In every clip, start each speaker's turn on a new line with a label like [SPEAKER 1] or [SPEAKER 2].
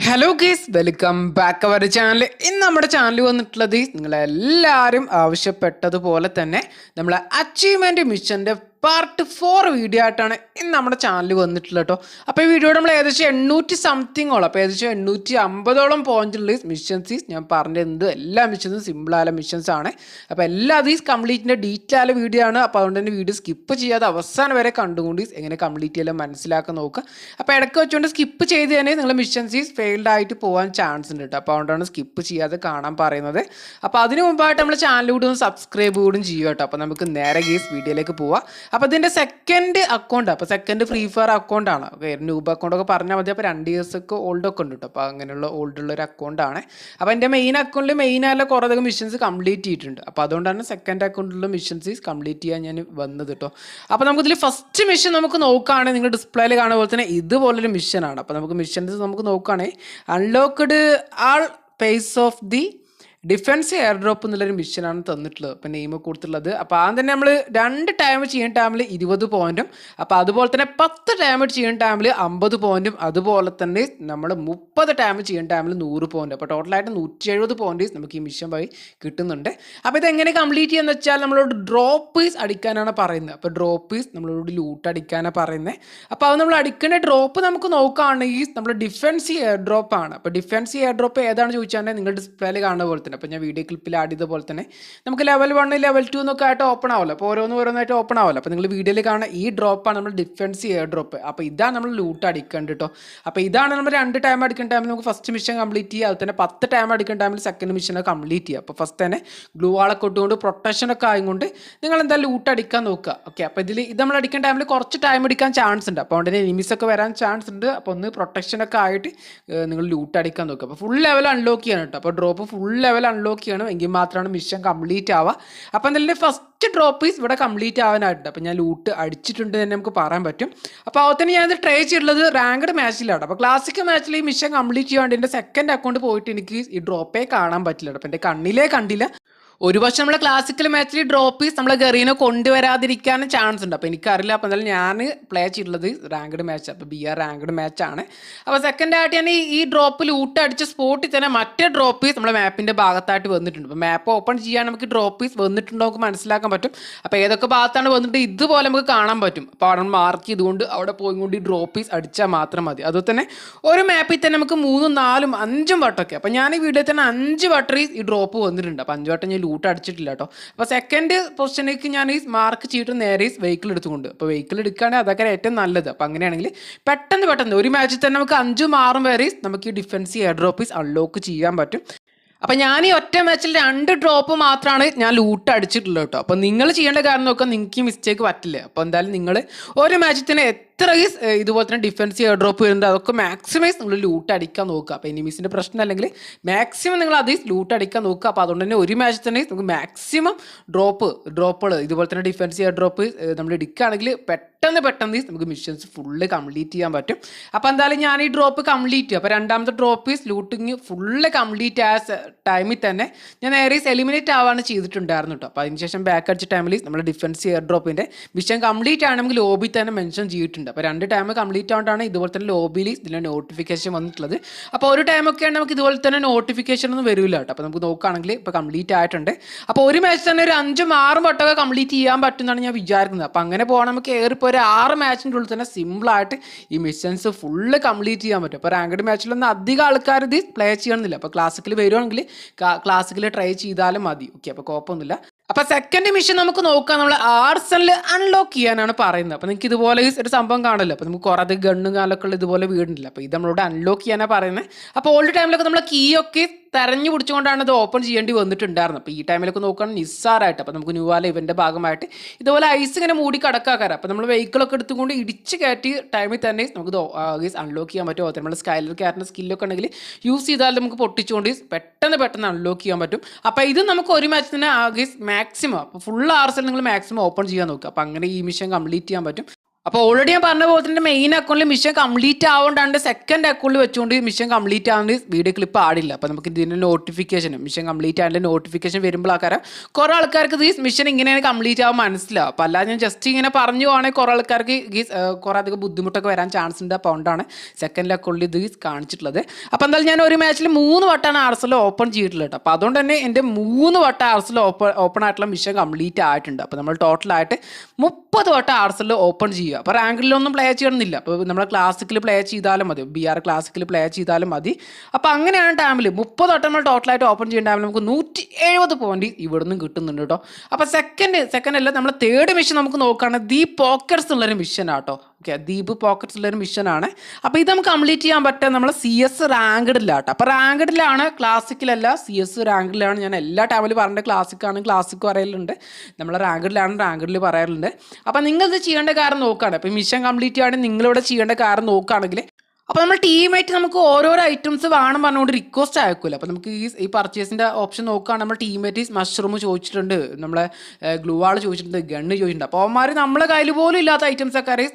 [SPEAKER 1] Hello guys, welcome back our channel. ഇന്ന് നമ്മുടെ channel വന്നിട്ടുള്ളത് നിങ്ങളെല്ലാവരും ആവശ്യപ്പെട്ടതുപോലെ തന്നെ നമ്മളെ അച്ചീവ്മെൻറ്റ് മിഷൻ്റെ പാർട്ട് 4 വീഡിയോ ആയിട്ടാണ് ഇന്ന് നമ്മുടെ ചാനൽ വന്നിട്ടുള്ളത് കേട്ടോ. അപ്പോൾ ഈ വീഡിയോയുടെ നമ്മൾ ഏകദേശം 800 സംതിങ്ങോളം, അപ്പോൾ ഏകദേശം 850ഓളം പോയിന്റുള്ള മിഷൻസ് ഞാൻ പറഞ്ഞത് എല്ലാ മിഷൻസും സിമ്പിളായ മിഷൻസ് ആണ്. അപ്പോൾ എല്ലാ ദീസ് കംപ്ലീറ്റിൻ്റെ ഡീറ്റെയിൽ ആയ വീഡിയോ ആണ്. അപ്പോൾ അതുകൊണ്ട് തന്നെ വീഡിയോ സ്കിപ്പ് ചെയ്യാതെ അവസാനം വരെ കണ്ടുകൊണ്ട് എങ്ങനെ കംപ്ലീറ്റ് ചെയ്യാൻ മനസ്സിലാക്കാൻ നോക്കുക. അപ്പോൾ ഇടയ്ക്ക് വെച്ചുകൊണ്ട് സ്കിപ്പ് ചെയ്ത് തന്നെ നിങ്ങൾ മിഷൻസ് ഫെയിൽഡ് ആയിട്ട് പോകാൻ ചാൻസ് ഉണ്ട് കേട്ടോ. അപ്പോൾ അതുകൊണ്ടാണ് സ്കിപ്പ് ചെയ്യാതെ കാണാൻ പറയുന്നത്. അപ്പോൾ അതിന് മുമ്പായിട്ട് നമ്മൾ ചാനൽ കൂടി ഒന്ന് സബ്സ്ക്രൈബ് കൂടും ചെയ്യുക കേട്ടോ. അപ്പോൾ നമുക്ക് നേരെ ഗീസ് വീഡിയോയിലേക്ക് പോവാം. അപ്പോൾ ഇതിൻ്റെ സെക്കൻഡ് അക്കൗണ്ട്, അപ്പോൾ സെക്കൻഡ് ഫ്രീ ഫയർ അക്കൗണ്ടാണ്. ഓക്കെ, ന്യൂബ് അക്കൗണ്ടൊക്കെ പറഞ്ഞാൽ മതി. അപ്പോൾ 2 ഇയേഴ്സൊക്കെ ഓൾഡൊക്കെ ഉണ്ട് കേട്ടോ. അപ്പോൾ അങ്ങനെയുള്ള ഓൾഡുള്ളൊരു അക്കൗണ്ടാണ്. അപ്പോൾ എൻ്റെ മെയിൻ അക്കൗണ്ടിൽ മെയിനായുള്ള കുറേയധികം മിഷൻസ് കംപ്ലീറ്റ് ചെയ്തിട്ടുണ്ട്. അപ്പോൾ അതുകൊണ്ടാണ് സെക്കൻഡ് അക്കൗണ്ടിലുള്ള മിഷൻസ് കംപ്ലീറ്റ് ചെയ്യാൻ ഞാൻ വന്നത് കേട്ടോ. അപ്പോൾ നമുക്കിതിൽ ഫസ്റ്റ് മിഷൻ നമുക്ക് നോക്കുകയാണെങ്കിൽ നിങ്ങൾ ഡിസ്പ്ലേയിൽ കാണുന്ന പോലെ തന്നെ ഇതുപോലൊരു മിഷനാണ്. അപ്പോൾ നമുക്ക് മിഷൻസ് നമുക്ക് നോക്കുകയാണെങ്കിൽ unlocked all pace of the defence air drop എന്നുള്ളൊരു മിഷനാണ് തന്നിട്ടുള്ളത്. അപ്പോൾ നെയിം കൊടുത്തിട്ടുള്ളത്. അപ്പോൾ ആദ്യം തന്നെ നമ്മൾ 2 ടൈം ചെയ്യുന്ന ടൈമിൽ 20 പോയിന്റും, അപ്പോൾ അതുപോലെ തന്നെ 10 ടൈം ചെയ്യുന്ന ടൈമിൽ 50 പോയിന്റും, അതുപോലെ തന്നെ നമ്മൾ 30 ടൈം ചെയ്യുന്ന ടൈമിൽ 100 പോയിന്റ്. അപ്പോൾ ടോട്ടലായിട്ട് 170 പോയിന്റ് നമുക്ക് ഈ മിഷൻ വഴി കിട്ടുന്നുണ്ട്. അപ്പോൾ ഇതെങ്ങനെ കംപ്ലീറ്റ് ചെയ്യുന്നത് വെച്ചാൽ നമ്മളോട് ഡ്രോപ്പീസ് അടിക്കാനാണ് പറയുന്നത്. അപ്പോൾ ഡ്രോപ്പീസ് നമ്മളോട് ലൂട്ട് അടിക്കാനാണ് പറയുന്നത്. അപ്പോൾ അത് നമ്മൾ അടിക്കേണ്ട ഡ്രോപ്പ് നമുക്ക് നോക്കുകയാണെങ്കിൽ നമ്മൾ ഡിഫൻസ് എയർ ഡ്രോപ്പ് ആണ്. അപ്പോൾ ഡിഫൻസ് എയർ ഡ്രോപ്പ് ഏതാണ് ചോദിച്ചാൽ നിങ്ങൾ ഡിസ്പ്ലേയിൽ കാണുന്ന പോലെ. അപ്പോൾ ഞാൻ വീഡിയോ ക്ലിപ്പിൽ ആഡ് ചെയ്ത പോലെ തന്നെ നമുക്ക് ലെവൽ 1 ലെവൽ 2 എന്നൊക്കെ ആയിട്ട് ഓപ്പൺ ആവുമല്ലോ. അപ്പോൾ ഓരോന്നായിട്ട് ഓപ്പൺ ആവുമല്ലോ. അപ്പോൾ നിങ്ങൾ വീഡിയോയിൽ കാണുന്ന ഈ ഡ്രോപ്പാണ് നമ്മൾ ഡിഫൻസ് എയർ ഡ്രോപ്പ്. അപ്പോൾ ഇതാണ് നമ്മൾ ലൂട്ട് അടിക്കേണ്ടത് കേട്ടോ. അപ്പോൾ ഇതാണ് നമ്മൾ 2 ടൈം അടിക്കുന്ന ടൈമിൽ നമുക്ക് ഫസ്റ്റ് മിഷൻ കംപ്ലീറ്റ് ചെയ്യുക. അതുപോലെ തന്നെ 10 ടൈം അടിക്കുന്ന ടൈമിൽ സെക്കൻഡ് മിഷനെ കംപ്ലീറ്റ് ചെയ്യുക. അപ്പോൾ ഫസ്റ്റ് തന്നെ ഗ്ലൂ വാളൊക്കെ ഇട്ടുകൊണ്ട് പ്രൊട്ടക്ഷനൊക്കെ ആയതുകൊണ്ട് നിങ്ങൾ എന്തായാലും ലൂട്ട് അടിക്കാൻ നോക്കുക. ഓക്കെ, അപ്പോൾ ഇത് നമ്മൾ അടിക്കുന്ന ടൈമിൽ കുറച്ച് ടൈം അടിക്കാൻ ചാൻസ് ഉണ്ട്. അപ്പോൾ അതുകൊണ്ട് എനിമീസ് ഒക്കെ വരാൻ ചാൻസ് ഉണ്ട്. അപ്പോൾ ഒന്ന് പ്രൊട്ടക്ഷനൊക്കെ ആയിട്ട് നിങ്ങൾ ലൂട്ട് അടിക്കാൻ നോക്കുക. അപ്പോൾ ഫുൾ ലെവൽ അൺലോക്ക് ചെയ്യണം കേട്ടോ. അപ്പോൾ ഡ്രോപ്പ് ഫുൾ ലെവൽ അൺലോക്ക് ചെയ്യണം, എങ്കിൽ മാത്രമാണ് മിഷൻ കംപ്ലീറ്റ് ആവുക. അപ്പോൾ എന്തായാലും ഫസ്റ്റ് ഡ്രോപ്പ് ഈസ് ഇവിടെ കംപ്ലീറ്റ് ആവാനായിട്ടുണ്ട്. അപ്പോൾ ഞാൻ ലൂട്ട് അടിച്ചിട്ടുണ്ട് തന്നെ നമുക്ക് പറയാൻ പറ്റും. അപ്പോൾ അതുപോലെ തന്നെ ഞാനത് ട്രൈ ചെയ്തിട്ടുള്ളത് റാങ്ക്ഡ് മാച്ചിലാണ്. അപ്പോൾ ക്ലാസിക് മാച്ചിൽ ഈ മിഷൻ കംപ്ലീറ്റ് ചെയ്യാണ്ട് എൻ്റെ സെക്കൻഡ് അക്കൗണ്ട് പോയിട്ട് എനിക്ക് ഈ ഡ്രോപ്പേ കാണാൻ പറ്റില്ല. അപ്പോൾ എൻ്റെ കണ്ണിലേ കണ്ടില്ല. ഒരു പക്ഷേ നമ്മളെ ക്ലാസിക്കൽ മാച്ചിൽ ഡ്രോപ്പീസ് നമ്മളെ ഗറീനെ കൊണ്ടുവരാതിരിക്കാനും ചാൻസ് ഉണ്ട്. അപ്പോൾ എനിക്കറിയില്ല. അപ്പോൾ എന്തായാലും ഞാൻ പ്ലേ ചെയ്തിട്ടുള്ളത് റാങ്ക്ഡ് മാച്ച്, അപ്പോൾ BR റാങ്ക്ഡ് മാച്ചാണ്. അപ്പോൾ സെക്കൻഡ് ആയിട്ട് ഞാൻ ഈ ഡ്രോപ്പ് ലൂട്ട് അടിച്ച സ്പോട്ടിൽ തന്നെ മറ്റേ ഡ്രോപ്പീസ് നമ്മുടെ മാപ്പിൻ്റെ ഭാഗത്തായിട്ട് വന്നിട്ടുണ്ട്. അപ്പോൾ മാപ്പ് ഓപ്പൺ ചെയ്യാൻ നമുക്ക് ഡ്രോപ്പീസ് വന്നിട്ടുണ്ടോ നമുക്ക് മനസ്സിലാക്കാൻ പറ്റും. അപ്പോൾ ഏതൊക്കെ ഭാഗത്താണ് വന്നിട്ട് ഇതുപോലെ നമുക്ക് കാണാൻ പറ്റും. അപ്പോൾ അവിടെ മാർക്ക് ചെയ്തുകൊണ്ട് അവിടെ പോയിക്കൊണ്ട് ഈ ഡ്രോപ്പീസ് അടിച്ചാൽ മാത്രം മതി. അതുപോലെ തന്നെ ഒരു മാപ്പിൽ തന്നെ നമുക്ക് 3, 4, 5 വട്ടമൊക്കെ. അപ്പോൾ ഞാൻ ഈ വീഡിയോയിൽ തന്നെ 5 വട്ടം ഈ ഡ്രോപ്പ് വന്നിട്ടുണ്ട്. അപ്പോൾ 5 വട്ടം ഞാൻ ലൂട്ട് അടിച്ചിട്ടില്ല കേട്ടോ. അപ്പോൾ സെക്കൻഡ് പൊസിഷനിലേക്ക് ഞാൻ ഈ മാർക്ക് ചെയ്തിട്ട് നേരെ വെഹിക്കിൾ എടുത്തുകൊണ്ട്, അപ്പോൾ വെഹിക്കിൾ എടുക്കുകയാണെങ്കിൽ അതൊക്കെ ഏറ്റവും നല്ലത്. അപ്പോൾ അങ്ങനെയാണെങ്കിൽ പെട്ടെന്ന് ഒരു മാച്ചിൽ തന്നെ നമുക്ക് 5, 6 വരെ നമുക്ക് ഈ ഡിഫൻസ് എയർ ഡ്രോപ്പീസ് അൺലോക്ക് ചെയ്യാൻ പറ്റും. അപ്പോൾ ഞാൻ ഈ ഒറ്റ മാച്ചിൽ 2 ഡ്രോപ്പ് മാത്രമാണ് ഞാൻ ലൂട്ട് അടിച്ചിട്ടുള്ളത് കേട്ടോ. അപ്പോൾ നിങ്ങൾ ചെയ്യേണ്ട കാര്യം നോക്കാം, നിങ്ങൾക്ക് ഈ മിസ്റ്റേക്ക് പറ്റില്ല. അപ്പോൾ എന്തായാലും നിങ്ങൾ ഒരു മാച്ചിൽ തന്നെ എത്ര ഇതുപോലെ തന്നെ ഡിഫൻസ് എയർ ഡ്രോപ്പ് വരുന്നത് അതൊക്കെ മാക്സിമൈസ് നിങ്ങൾ ലൂട്ട് അടിക്കാൻ നോക്കുക. അപ്പോൾ എനിമീസിൻ്റെ പ്രശ്നം അല്ലെങ്കിൽ മാക്സിമം നിങ്ങൾ അത് ലൂട്ട് അടിക്കാൻ നോക്കുക. അപ്പോൾ അതുകൊണ്ട് തന്നെ ഒരു മാച്ചിൽ തന്നെ നമുക്ക് മാക്സിമം ഡ്രോപ്പുകൾ ഇതുപോലെ തന്നെ ഡിഫൻസ് എയർ ഡ്രോപ്പ് നമ്മൾ എടുക്കുകയാണെങ്കിൽ പെട്ടെന്ന് നമുക്ക് മിഷൻസ് ഫുള്ള് കംപ്ലീറ്റ് ചെയ്യാൻ പറ്റും. അപ്പോൾ എന്തായാലും ഞാൻ ഈ ഡ്രോപ്പ് കംപ്ലീറ്റ് ചെയ്യും. അപ്പോൾ രണ്ടാമത്തെ ഡ്രോപ്പ് ലൂട്ടിങ് ഫുള്ള് കംപ്ലീറ്റ് ആയ ടൈമിൽ തന്നെ ഞാൻ നേരെ എലിമിനേറ്റ് ആവാണ് ചെയ്തിട്ടുണ്ടായിരുന്നു കേട്ടോ. അപ്പോൾ അതിനുശേഷം ബാക്ക് അടിച്ച ടൈമിൽ നമ്മുടെ ഡിഫൻസ് എയർ ഡ്രോപ്പിൻ്റെ മിഷൻ കംപ്ലീറ്റ് ആണ് നമുക്ക് ലോബിയിൽ തന്നെ മെൻഷൻ ചെയ്തിട്ടുണ്ട്. അപ്പോൾ 2 ടൈം കംപ്ലീറ്റ് ആവുകൊണ്ടാണ് ഇതുപോലെ തന്നെ ലോബിയിൽ ഇതിൻ്റെ നോട്ടിഫിക്കേഷൻ വന്നിട്ടുള്ളത്. അപ്പോൾ ഒരു ടൈമൊക്കെയാണ് നമുക്ക് ഇതുപോലെ തന്നെ നോട്ടിഫിക്കേഷൻ ഒന്നും വരില്ല കേട്ടോ. അപ്പോൾ നമുക്ക് നോക്കുകയാണെങ്കിൽ ഇപ്പോൾ കംപ്ലീറ്റ് ആയിട്ടുണ്ട്. അപ്പോൾ ഒരു മാച്ച് തന്നെ ഒരു 5, 6 വട്ടമൊക്കെ കംപ്ലീറ്റ് ചെയ്യാൻ പറ്റുമെന്നാണ് ഞാൻ വിചാരിക്കുന്നത്. അപ്പോൾ അങ്ങനെ പോകണം നമുക്ക് ഏറിപ്പോൾ ഒരു 6 മാച്ചിൻ്റെ ഉള്ളിൽ തന്നെ സിമ്പിളായിട്ട് ഈ മിഷൻസ് ഫുള്ള് കംപ്ലീറ്റ് ചെയ്യാൻ പറ്റും. അപ്പോൾ റാങ്ക്ഡ് മാച്ചിലൊന്നും അധികം ആൾക്കാർ ഇത് പ്ലേ ചെയ്യണമെന്നില്ല. അപ്പോൾ ക്ലാസിക്കൽ വരുവാണെങ്കിൽ ക്ലാസിക്കൽ ട്രൈ ചെയ്താലും മതി. ഓക്കെ, അപ്പോൾ കുഴപ്പമൊന്നുമില്ല. അപ്പോൾ സെക്കൻഡ് മിഷൻ നമുക്ക് നോക്കാം, നമ്മൾ ആർസണൽ അൺലോക്ക് ചെയ്യാനാണ് പറയുന്നത്. അപ്പോൾ നിങ്ങൾക്ക് ഇതുപോലെ ഒരു സംഭവം കാണല്ലോ. അപ്പോൾ നമുക്ക് കുറേ ഗണ്ണും കാലൊക്കെ ഉള്ള ഇതുപോലെ വീടില്ല. അപ്പോൾ ഇത് നമ്മളോട് അൺലോക്ക് ചെയ്യാനാണ് പറയുന്നത്. അപ്പോൾ ഓൾഡ് ടൈമിലൊക്കെ നമ്മൾ കീ ഒക്കെ തെരഞ്ഞു പിടിച്ചുകൊണ്ടാണ് ഇത് ഓപ്പൺ ചെയ്യേണ്ടി വന്നിട്ടുണ്ടായിരുന്നത്. അപ്പോൾ ഈ ടൈമിലൊക്കെ നോക്കുകയാണെങ്കിൽ നിസ്സാരമായിട്ട്. അപ്പോൾ നമുക്ക് ന്യൂവാല ഇവൻ്റെ ഭാഗമായിട്ട് ഇതുപോലെ ഐസ് ഇങ്ങനെ മൂടി കിടക്കാക്കാറ്. അപ്പോൾ നമ്മൾ വെഹിക്കിളൊക്കെ എടുത്തുകൊണ്ട് ഇടിച്ച് കയറ്റി ടൈമിൽ തന്നെ നമുക്ക് അൺലോക്ക് ചെയ്യാൻ പറ്റും. അതുപോലെ നമ്മൾ സ്കൈലർ കയറുന്ന സ്കില്ലൊക്കെ ഉണ്ടെങ്കിൽ യൂസ് ചെയ്താൽ നമുക്ക് പൊട്ടിച്ചുകൊണ്ട് പെട്ടെന്ന് അൺലോക്ക് ചെയ്യാൻ പറ്റും. അപ്പോൾ ഇത് നമുക്ക് ഒരു മാച്ച് തന്നെ മാക്സിമം അപ്പോൾ ഫുൾ ആർസൽ നിങ്ങൾ മാക്സിമം ഓപ്പൺ ചെയ്യാൻ നോക്കുക. അപ്പോൾ അങ്ങനെ ഈ മിഷൻ കംപ്ലീറ്റ് ചെയ്യാൻ പറ്റും. അപ്പോൾ ഓൾറെഡി ഞാൻ പറഞ്ഞ പോലെ തന്നെ മെയിൻ അക്കൗണ്ടിൽ മിഷൻ കംപ്ലീറ്റ് ആവേണ്ടാണ്ട് സെക്കൻഡ് അക്കൗണ്ടിൽ വെച്ചുകൊണ്ട് മിഷൻ കംപ്ലീറ്റ് ആവുന്ന വീഡിയോ ക്ലിപ്പ് ആടില്ല. അപ്പോൾ നമുക്ക് ഇതിൻ്റെ നോട്ടിഫിക്കേഷൻ മിഷൻ കംപ്ലീറ്റ് ആയതിൻ്റെ നോട്ടിഫിക്കേഷൻ വരുമ്പോൾ ആൾക്കാരെ കുറേ ആൾക്കാർക്ക് ഈ മിഷൻ ഇങ്ങനെയാണ് കംപ്ലീറ്റ് ആവാൻ മനസ്സിലാവും. അപ്പോൾ അല്ലാതെ ഞാൻ ജസ്റ്റ് ഇങ്ങനെ പറഞ്ഞു പോകണമെങ്കിൽ കുറേ ആൾക്കാർക്ക് കുറേ അധികം ബുദ്ധിമുട്ടൊക്കെ വരാൻ ചാൻസ് ഉണ്ട്. അപ്പോൾ അതുകൊണ്ടാണ് സെക്കൻഡ് അക്കൗണ്ടിൽ ഇത് കാണിച്ചിട്ടുള്ളത്. അപ്പോൾ എന്തായാലും ഞാൻ ഒരു മാച്ചിൽ 3 വട്ടമാണ് ആർസൽ ഓപ്പൺ ചെയ്തിട്ടുള്ളത്. അപ്പോൾ അതുകൊണ്ട് തന്നെ എൻ്റെ 3 വട്ടം ആർസൽ ഓപ്പൺ ആയിട്ടുള്ള മിഷൻ കംപ്ലീറ്റ് ആയിട്ടുണ്ട്. അപ്പോൾ നമ്മൾ ടോട്ടലായിട്ട് 30 വട്ടം ആർസൽ ഓപ്പൺ ചെയ്യുക. അപ്പോൾ റാങ്കിലൊന്നും പ്ലേ ചെയ്യണമെന്നില്ല. അപ്പോൾ നമ്മൾ ക്ലാസിക്കൽ പ്ലേ ചെയ്താലും മതി, BR ക്ലാസിക്കൽ പ്ലേ ചെയ്താലും മതി. അപ്പോൾ അങ്ങനെയാണ് ടൈമിൽ 30 വട്ടം നമ്മൾ ടോട്ടലായിട്ട് ഓപ്പൺ ചെയ്യുന്ന ടൈമിൽ നമുക്ക് 170 പോയിന്റ് ഇവിടെ നിന്നും കിട്ടുന്നുണ്ട് കേട്ടോ. അപ്പോൾ സെക്കൻഡ് അല്ല, നമ്മൾ തേർഡ് മിഷൻ നമുക്ക് നോക്കുകയാണെങ്കിൽ ദി പോക്കറ്റ്സ് ഉള്ളൊരു മിഷൻ ആട്ടോ. ഓക്കെ, ദീപ് പോക്കറ്റ്സ് ഉള്ളൊരു മിഷനാണ്. അപ്പോൾ ഇത് നമുക്ക് കംപ്ലീറ്റ് ചെയ്യാൻ പറ്റുക നമ്മൾ CS റാങ്ക്ഡിലാട്ടോ. അപ്പോൾ റാങ്ക്ഡിലാണ്, ക്ലാസിക്കിലല്ല, CS റാങ്ക്ഡിലാണ്. ഞാൻ എല്ലാ ടൈമിലും പറഞ്ഞ ക്ലാസിക്കാണ്, ക്ലാസിക് പറയലുണ്ട്. നമ്മൾ റാങ്ക്ഡിൽ പറയാറുണ്ട്. അപ്പോൾ നിങ്ങളിത് ചെയ്യേണ്ട കാര്യം നോക്കുകയാണ്. അപ്പോൾ മിഷൻ കംപ്ലീറ്റ് ചെയ്യുകയാണെങ്കിൽ നിങ്ങളിവിടെ ചെയ്യേണ്ട കാര്യം നോക്കുകയാണെങ്കിൽ അപ്പോൾ നമ്മൾ ടീമായിട്ട് നമുക്ക് ഓരോരോ ഐറ്റംസ് വേണം പറഞ്ഞുകൊണ്ട് റിക്വസ്റ്റ് അയക്കില്ല. അപ്പോൾ നമുക്ക് ഈ പർച്ചേസിൻ്റെ ഓപ്ഷൻ നോക്കുകയാണ്. നമ്മൾ ടീമേറ്റ് മഷ്റൂം ചോദിച്ചിട്ടുണ്ട്, നമ്മളെ ഗ്ലൂ വാൾ ചോദിച്ചിട്ടുണ്ട്, ഗണ്ണ് ചോദിച്ചിട്ടുണ്ട്. അപ്പോൾ അവന്മാർ നമ്മളെ കയ്യിൽ പോലും ഇല്ലാത്ത ഐറ്റംസ് ഒക്കെ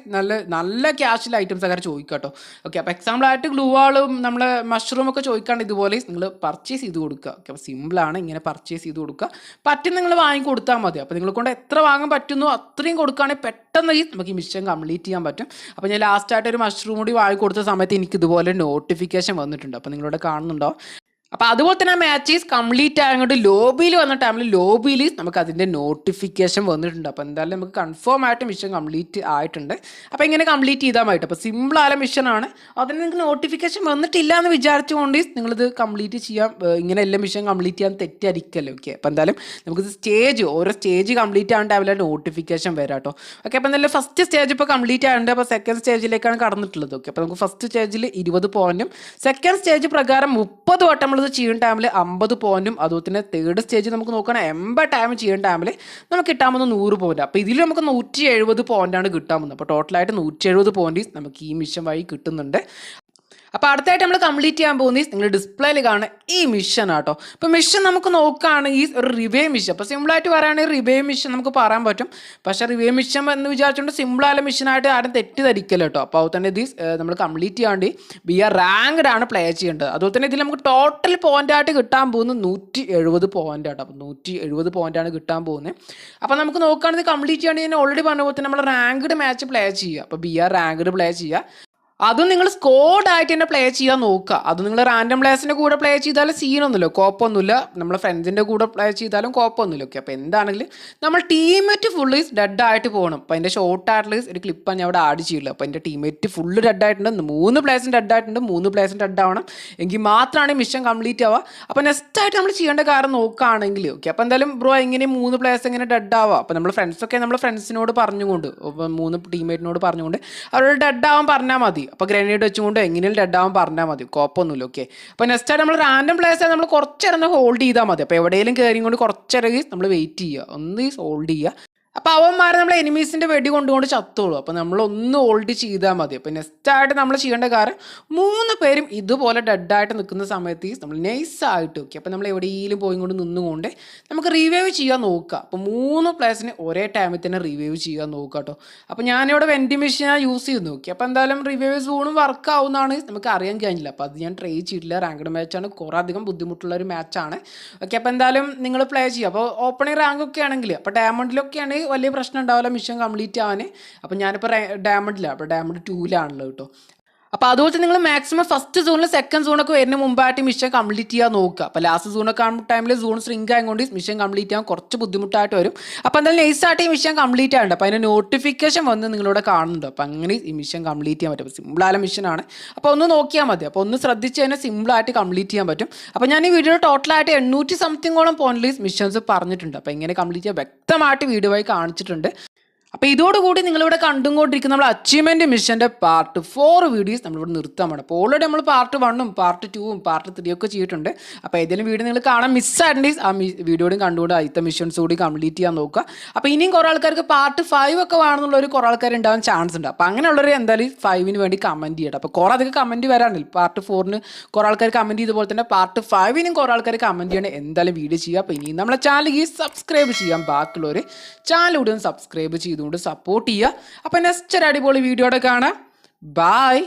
[SPEAKER 1] നല്ല ക്യാഷിൽ ഐറ്റംസ് ഒക്കെ ചോദിക്കാം കേട്ടോ. ഓക്കെ, അപ്പോൾ എക്സാമ്പിളായിട്ട് ഗ്ലൂ വാളും നമ്മളെ മഷ്റൂം ഒക്കെ ചോദിക്കാണ്ട് ഇതുപോലെ നിങ്ങൾ പർച്ചേസ് ചെയ്ത് കൊടുക്കുക. ഓക്കെ, അപ്പോൾ സിമ്പിളാണ്, ഇങ്ങനെ പർച്ചേസ് ചെയ്ത് കൊടുക്കുക. പറ്റും നിങ്ങൾ വാങ്ങി കൊടുത്താൽ മതി. അപ്പോൾ നിങ്ങളെ കൊണ്ട് എത്ര വാങ്ങാൻ പറ്റുന്നോ അത്രയും കൊടുക്കുകയാണെങ്കിൽ പെട്ടെന്ന് നമുക്ക് ഈ മിഷൻ കംപ്ലീറ്റ് ചെയ്യാൻ പറ്റും. അപ്പോൾ ഞാൻ ലാസ്റ്റായിട്ട് ഒരു മഷ്റൂം കൂടി വാങ്ങി കൊടുത്ത സമയത്ത് എനിക്ക് ഇതുപോലെ നോട്ടിഫിക്കേഷൻ വന്നിട്ടുണ്ട്. അപ്പോൾ നിങ്ങളിവിടെ കാണുന്നുണ്ടോ? അപ്പോൾ അതുപോലെ തന്നെ മാച്ചസ് കംപ്ലീറ്റ് ആയതുകൊണ്ട് ലോബിയിൽ വന്ന ടൈമിൽ ലോബിയിൽ നമുക്ക് അതിൻ്റെ നോട്ടിഫിക്കേഷൻ വന്നിട്ടുണ്ട്. അപ്പോൾ എന്തായാലും നമുക്ക് കൺഫേം ആയിട്ട് മിഷൻ കംപ്ലീറ്റ് ആയിട്ടുണ്ട്. അപ്പോൾ ഇങ്ങനെ കംപ്ലീറ്റ് ചെയ്താൽ മതി. അപ്പോൾ സിമ്പിളായ മിഷനാണ്. അതിന് നിങ്ങൾക്ക് നോട്ടിഫിക്കേഷൻ വന്നിട്ടില്ല എന്ന് വിചാരിച്ചുകൊണ്ട് നിങ്ങളിത് കംപ്ലീറ്റ് ചെയ്യാം. ഇങ്ങനെ എല്ലാ മിഷൻ കംപ്ലീറ്റ് ചെയ്യാൻ തെറ്റായിരിക്കല്ലോ. ഓക്കെ, അപ്പോൾ എന്തായാലും നമുക്കിത് ഓരോ സ്റ്റേജ് കംപ്ലീറ്റ് ആകാൻ ടൈമിലാണ് നോട്ടിഫിക്കേഷൻ വരാം കേട്ടോ. ഓക്കെ, അപ്പോൾ എന്തായാലും ഫസ്റ്റ് സ്റ്റേജ് ഇപ്പോൾ കംപ്ലീറ്റ് ആയിട്ടുണ്ട്. അപ്പോൾ സെക്കൻഡ് സ്റ്റേജിലേക്കാണ് കടന്നിട്ടുള്ളത്. ഓക്കെ, അപ്പോൾ നമുക്ക് ഫസ്റ്റ് സ്റ്റേജിൽ 20 പോയിന്റും സെക്കൻഡ് സ്റ്റേജ് പ്രകാരം 30 വട്ടം നമ്മൾ ചെയ്യുന്ന ടൈമിൽ 50 പോയിന്റും അതുപോലെ തന്നെ തേർഡ് സ്റ്റേജ് നമുക്ക് നോക്കുകയാണെങ്കിൽ 80 ടൈം ചെയ്യുന്ന ടൈമിൽ നമുക്ക് കിട്ടാൻ പോകുന്ന 100 പോയിന്റ്. അപ്പോൾ ഇതിൽ നമുക്ക് 170 പോയിന്റാണ് കിട്ടാൻ പോകുന്നത്. അപ്പോൾ ടോട്ടലായിട്ട് 170 പോയിന്റ് നമുക്ക് ഈ മിഷൻ വഴി കിട്ടുന്നുണ്ട്. അപ്പോൾ അടുത്തായിട്ട് നമ്മൾ കംപ്ലീറ്റ് ചെയ്യാൻ പോകുന്നത് നിങ്ങൾ ഡിസ്പ്ലേയിൽ കാണുന്ന ഈ മിഷൻ ആട്ടോ. അപ്പോൾ മിഷൻ നമുക്ക് നോക്കുകയാണെങ്കിൽ ഒരു റിവേ മിഷൻ. അപ്പോൾ സിമ്പിളായിട്ട് പറയുകയാണെങ്കിൽ റിവേ മിഷൻ നമുക്ക് പറയാൻ പറ്റും. പക്ഷേ റിവേ മിഷൻ എന്ന് വിചാരിച്ചുകൊണ്ട് സിമ്പിളായ മിഷനായിട്ട് ആരും തെറ്റിദ്ധരിക്കല്ലോ കേട്ടോ. അപ്പോൾ അതുപോലെ തന്നെ ഇത് നമ്മൾ കംപ്ലീറ്റ് ചെയ്യാണ്ട് BR റാങ്ക്ഡ് ആണ് പ്ലേ ചെയ്യേണ്ടത്. അതുപോലെ തന്നെ ഇതിൽ നമുക്ക് ടോട്ടൽ പോയിൻ്റായിട്ട് കിട്ടാൻ പോകുന്നത് 170 പോയിൻ്റ് ആട്ടോ. അപ്പോൾ 170 പോയിൻ്റാണ് കിട്ടാൻ പോകുന്നത്. അപ്പോൾ നമുക്ക് നോക്കുകയാണെങ്കിൽ കംപ്ലീറ്റ് ചെയ്യാണ്ട് ഞാൻ ഓൾറെഡി പറഞ്ഞ പോലെ തന്നെ നമ്മൾ റാങ്ക്ഡ് മാച്ച് പ്ലേ ചെയ്യുക. അപ്പോൾ BR റാങ്ക്ഡ് പ്ലേ ചെയ്യുക. അതും നിങ്ങൾ സ്കോഡായിട്ട് തന്നെ പ്ലേ ചെയ്യാൻ നോക്കുക. അത് നിങ്ങൾ റാൻഡം പ്ലേസിൻ്റെ കൂടെ പ്ലേ ചെയ്താലും സീനൊന്നുമില്ല, കുഴപ്പമൊന്നുമില്ല. നമ്മളെ ഫ്രണ്ട്സിൻ്റെ കൂടെ പ്ലേ ചെയ്താലും കുഴപ്പമൊന്നുമില്ല. ഓക്കെ, അപ്പോൾ എന്താണെങ്കിലും നമ്മൾ ടീമേറ്റ് ഫുള്ള് ഡെഡായിട്ട് പോകണം. അപ്പോൾ അതിൻ്റെ ഷോർട്ടായിട്ടുള്ള ഒരു ക്ലിപ്പാണ് ഞാൻ അവിടെ ആഡ് ചെയ്യില്ല. അപ്പോൾ എൻ്റെ ടീമേറ്റ് ഫുള്ള് ഡെഡായിട്ടുണ്ട്, 3 പ്ലേസും ഡെഡായിട്ടുണ്ട്. 3 പ്ലേസും ഡെഡാവണം എങ്കിൽ മാത്രമാണ് മിഷൻ കംപ്ലീറ്റ് ആവുക. അപ്പോൾ നെക്സ്റ്റായിട്ട് നമ്മൾ ചെയ്യേണ്ട കാര്യം നോക്കുകയാണെങ്കിൽ ഓക്കെ, അപ്പോൾ എന്തായാലും ബ്രോ എങ്ങനെ 3 പ്ലേസ് എങ്ങനെ ഡെഡാവുക? അപ്പോൾ നമ്മൾ ഫ്രണ്ട്സൊക്കെ നമ്മൾ ഫ്രണ്ട്സിനോട് പറഞ്ഞുകൊണ്ട് 3 ടീമേറ്റിനോട് പറഞ്ഞുകൊണ്ട് അവരോട് ഡെഡാവാൻ പറഞ്ഞാൽ മതി. അപ്പോൾ ഗ്രനേഡ് വെച്ചുകൊണ്ട് എങ്ങനെയും ഡെഡാവാൻ പറഞ്ഞാൽ മതി, കുഴപ്പമൊന്നുമില്ല. ഓക്കെ, അപ്പോൾ നെക്സ്റ്റ് നമ്മൾ റാൻഡം പ്ലേസ് നമ്മൾ കുറച്ചേരം ഹോൾഡ് ചെയ്താൽ മതി. അപ്പോൾ എവിടെയെങ്കിലും കയറിയും കൊണ്ട് കുറച്ചേരം നമ്മൾ വെയിറ്റ് ചെയ്യുക, ഒന്ന് ഹോൾഡ് ചെയ്യുക. അപ്പോൾ അവന്മാരെ നമ്മൾ എനിമീസിൻ്റെ വെടി കൊണ്ടുകൊണ്ട് ചത്തോളൂ. അപ്പോൾ നമ്മളൊന്ന് ഹോൾഡ് ചെയ്താൽ മതി. അപ്പോൾ നെക്സ്റ്റായിട്ട് നമ്മൾ ചെയ്യേണ്ട കാര്യം 3 പേരും ഇതുപോലെ ഡെഡായിട്ട് നിൽക്കുന്ന സമയത്ത് നമ്മൾ നൈസായിട്ട് ഓക്കെ, അപ്പോൾ നമ്മൾ എവിടെയെങ്കിലും പോയി കൊണ്ട് നിന്നുകൊണ്ട് നമുക്ക് റിവൈവ് ചെയ്യാൻ നോക്കുക. അപ്പോൾ 3 പ്ലേസിന് ഒരേ ടൈമിൽ തന്നെ റിവൈവ് ചെയ്യാൻ നോക്കുക കേട്ടോ. അപ്പോൾ ഞാനിവിടെ വെൻറ്റി മെഷീനാണ് യൂസ് ചെയ്ത് നോക്കി. അപ്പോൾ എന്തായാലും റിവൈവ് സോണും വർക്ക് ആവുന്നതാണ് നമുക്ക് അറിയാൻ കഴിഞ്ഞില്ല. അപ്പോൾ അത് ഞാൻ ട്രൈ ചെയ്തിട്ടില്ല. റാങ്ക്ഡ് മാച്ചാണ്, കുറേ അധികം ബുദ്ധിമുട്ടുള്ള ഒരു മാച്ചാണ്. ഓക്കെ, അപ്പോൾ എന്തായാലും നിങ്ങൾ പ്ലേ ചെയ്യുക. അപ്പോൾ ഓപ്പണിംഗ് റാങ്ക് ഒക്കെ ആണെങ്കിൽ അപ്പോൾ ഡയമണ്ടിലൊക്കെ ആണെങ്കിൽ വലിയ പ്രശ്നം ഉണ്ടാവില്ല മിഷൻ കംപ്ലീറ്റ് ആവാൻ. അപ്പോൾ ഞാനിപ്പോൾ ഡയമണ്ടിലാണ്, അപ്പോൾ ഡയമണ്ട് 2-ലാണല്ലോ കേട്ടോ. അപ്പോൾ അതുപോലെ നിങ്ങൾ മാക്സിമം ഫസ്റ്റ് സോണിൽ സെക്കൻഡ് സോണൊക്കെ വരുന്ന മുമ്പായിട്ട് മിഷൻ കംപ്ലീറ്റ് ചെയ്യാൻ നോക്കുക. അപ്പോൾ ലാസ്റ്റ് സോണൊക്കെ കാണുന്ന ടൈമിൽ സോൺ സ്ട്രിങ്ക് ആയതുകൊണ്ട് മിഷൻ കംപ്ലീറ്റ് ചെയ്യാൻ കുറച്ച് ബുദ്ധിമുട്ടായിട്ട് വരും. അപ്പോൾ എന്തായാലും നൈസായിട്ട് ഈ മിഷൻ കംപ്ലീറ്റ് ആയിട്ടുണ്ട്. അപ്പോൾ അതിന് നോട്ടിഫിക്കേഷൻ വന്ന് നിങ്ങളിവിടെ കാണുന്നുണ്ട്. അപ്പോൾ അങ്ങനെ ഈ മിഷൻ കംപ്ലീറ്റ് ചെയ്യാൻ പറ്റും. അപ്പോൾ സിമ്പിളായ മിഷനാണ്. അപ്പോൾ ഒന്ന് നോക്കിയാൽ മതി. അപ്പോൾ ഒന്ന് ശ്രദ്ധിച്ച് കഴിഞ്ഞാൽ സിമ്പിളായിട്ട് കംപ്ലീറ്റ് ചെയ്യാൻ പറ്റും. അപ്പോൾ ഞാൻ ഈ വീഡിയോ ടോട്ടലായിട്ട് 800 സംതിങ്ങോളം പോയിന്റ്ലീസ് മിഷൻസ് പറഞ്ഞിട്ടുണ്ട്. അപ്പോൾ ഇങ്ങനെ കംപ്ലീറ്റ് ചെയ്യാൻ വ്യക്തമായിട്ട് വീഡിയോ ആയി കാണിച്ചിട്ടുണ്ട്. അപ്പോൾ ഇതോടുകൂടി നിങ്ങളിവിടെ കണ്ടുകൊണ്ടിരിക്കുന്ന നമ്മൾ അച്ചീവ്മെൻറ്റ് മിഷൻ്റെ പാർട്ട് 4 വീഡിയോസ് നമ്മളിവിടെ നിർത്താൻ വേണം. അപ്പോൾ ഓൾറെഡി നമ്മൾ പാർട്ട് 1ഉം പാർട്ട് 2ഉം പാർട്ട് 3 ഒക്കെ ചെയ്തിട്ടുണ്ട്. അപ്പോൾ ഏതെങ്കിലും വീഡിയോ നിങ്ങൾ കാണാൻ മിസ്സായിട്ടുണ്ടെങ്കിൽ ആ വീഡിയോയും കണ്ടുകൊണ്ട് ആദ്യത്തെ മിഷൻസ് കൂടി കംപ്ലീറ്റ് ചെയ്യാൻ നോക്കുക. അപ്പോൾ ഇനിയും കുറേ ആൾക്കാർക്ക് പാർട്ട് 5 ഒക്കെ വേണമെന്നുള്ളൊരു കുറേ ആൾക്കാർ ഉണ്ടാകാൻ ചാൻസ് ഉണ്ട്. അപ്പോൾ അങ്ങനെയുള്ളവർ എന്തായാലും 5ന് വേണ്ടി കമൻറ്റ് ചെയ്യട്ടെ. അപ്പോൾ കുറേ അധികം കമൻറ്റ് വരാനില്ല. പാർട്ട് 4ന് കുറേ ആൾക്കാർ കമൻറ്റ് ചെയ്തപോലെ തന്നെ പാർട്ട് 5നും കുറേ ആൾക്കാർ കമൻറ്റ് ചെയ്യണം, എന്തായാലും വീഡിയോ ചെയ്യുക. അപ്പോൾ ഇനിയും നമ്മളെ ചാനൽ സബ്സ്ക്രൈബ് ചെയ്യാം. ബാക്കിയുള്ളവർ ചാനൽ കൂടി ഒന്ന് സബ്സ്ക്രൈബ് ചെയ്തു അതുകൊണ്ട് സപ്പോർട്ട് ചെയ്യുക. അപ്പോൾ നെക്സ്റ്റ് ഒരു അടിപൊളി വീഡിയോയുടെ കാണാം. ബായ്.